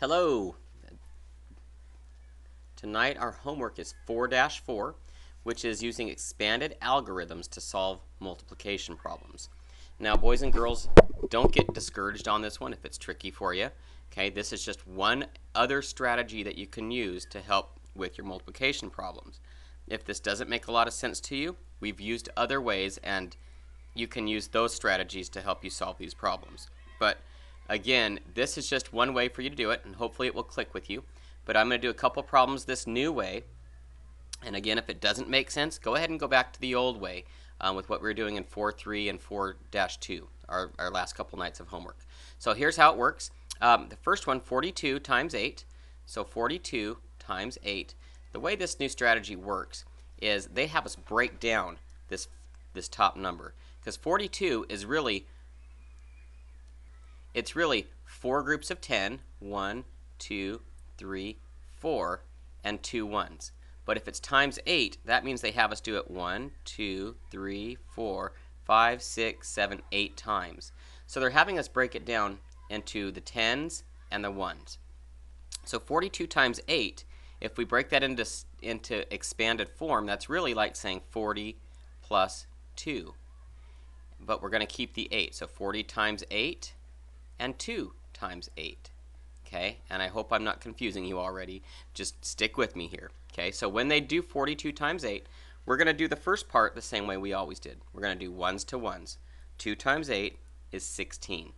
Hello. Tonight our homework is 4-4, which is using expanded algorithms to solve multiplication problems. Now, boys and girls, don't get discouraged on this one if it's tricky for you. Okay, this is just one other strategy that you can use to help with your multiplication problems. If this doesn't make a lot of sense to you, we've used other ways and you can use those strategies to help you solve these problems. But again, this is just one way for you to do it, and hopefully it will click with you. But I'm going to do a couple problems this new way. And again, if it doesn't make sense, go ahead and go back to the old way with what we were doing in 4-3 and 4-2, our last couple nights of homework. So here's how it works. The first one, 42 times 8. So 42 times 8. The way this new strategy works is they have us break down this top number, because 42 is really four groups of 10, 1, 2, 3, 4, and 2 ones. But if it's times 8, that means they have us do it 1, 2, 3, 4, 5, 6, 7, 8 times. So they're having us break it down into the 10s and the 1s. So 42 times 8, if we break that into expanded form, that's really like saying 40 plus 2. But we're going to keep the 8. So 40 times 8 and 2 times 8. Okay, and I hope I'm not confusing you already. Just stick with me here. Okay, so when they do 42 times 8, we're going to do the first part the same way we always did. We're going to do ones to ones. 2 times 8 is 16.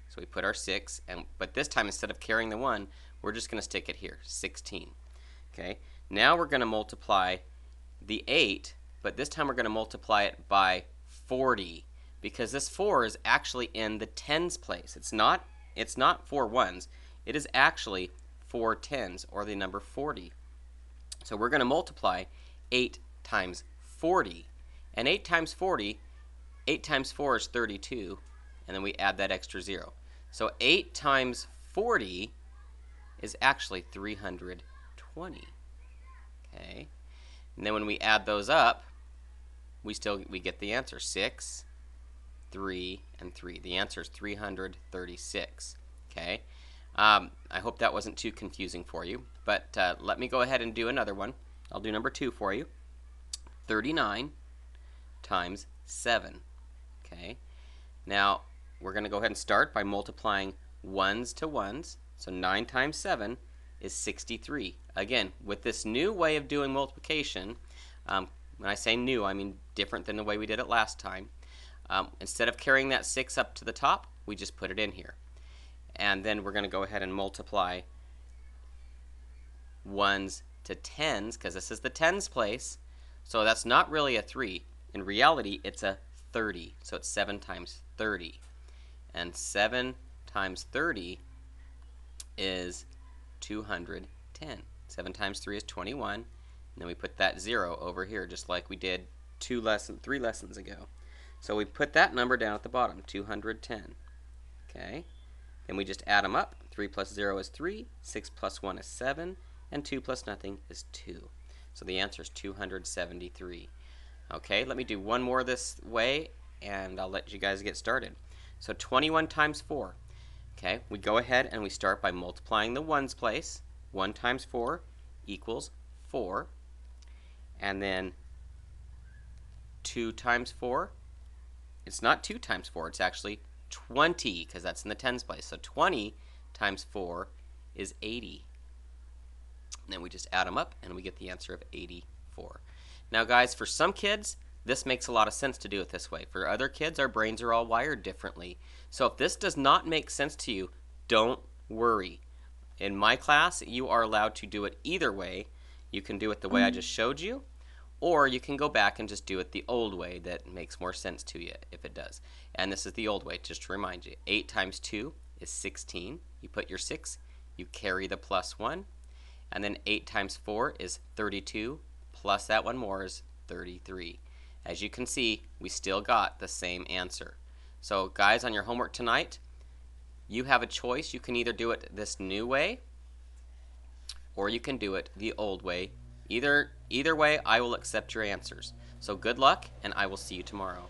So we put our 6, but this time instead of carrying the 1, we're just going to stick it here, 16. Okay, now we're going to multiply the 8, but this time we're going to multiply it by 40, because this 4 is actually in the tens place. It's not 4 ones. It is actually 4 tens, or the number 40. So we're going to multiply 8 times 40. And 8 times 40, 8 times 4 is 32, and then we add that extra 0. So 8 times 40 is actually 320. Okay, and then when we add those up, we get the answer, 6, 3, and 3. The answer is 336. Okay, I hope that wasn't too confusing for you, but let me go ahead and do another one. I'll do number 2 for you. 39 times 7. Okay, now we're going to go ahead and start by multiplying ones to ones. So 9 times 7 is 63. Again, with this new way of doing multiplication, when I say new, I mean different than the way we did it last time. Instead of carrying that 6 up to the top, we just put it in here. And then we're going to go ahead and multiply ones to tens, because this is the tens place. So that's not really a 3. In reality, it's a 30. So it's 7 times 30. And 7 times 30 is 210. 7 times 3 is 21. And then we put that 0 over here, just like we did 3 lessons ago. So we put that number down at the bottom, 210. Okay. Then we just add them up. 3 plus 0 is 3, 6 plus 1 is 7, and 2 plus nothing is 2. So the answer is 273. Okay, let me do one more this way, and I'll let you guys get started. So 21 times 4. Okay, we go ahead and we start by multiplying the ones place. 1 times 4 equals 4. And then 2 times 4. It's not 2 times 4, it's actually 20, because that's in the tens place. So 20 times 4 is 80. And then we just add them up, and we get the answer of 84. Now, guys, for some kids, this makes a lot of sense to do it this way. For other kids, our brains are all wired differently. So if this does not make sense to you, don't worry. In my class, you are allowed to do it either way. You can do it the way I just showed you, or you can go back and just do it the old way that makes more sense to you if it does. And this is the old way, just to remind you. 8 times 2 is 16. You put your 6, you carry the plus 1. And then 8 times 4 is 32, plus that one more is 33. As you can see, we still got the same answer. So guys, on your homework tonight, you have a choice. You can either do it this new way, or you can do it the old way. Either way, I will accept your answers. So good luck, and I will see you tomorrow.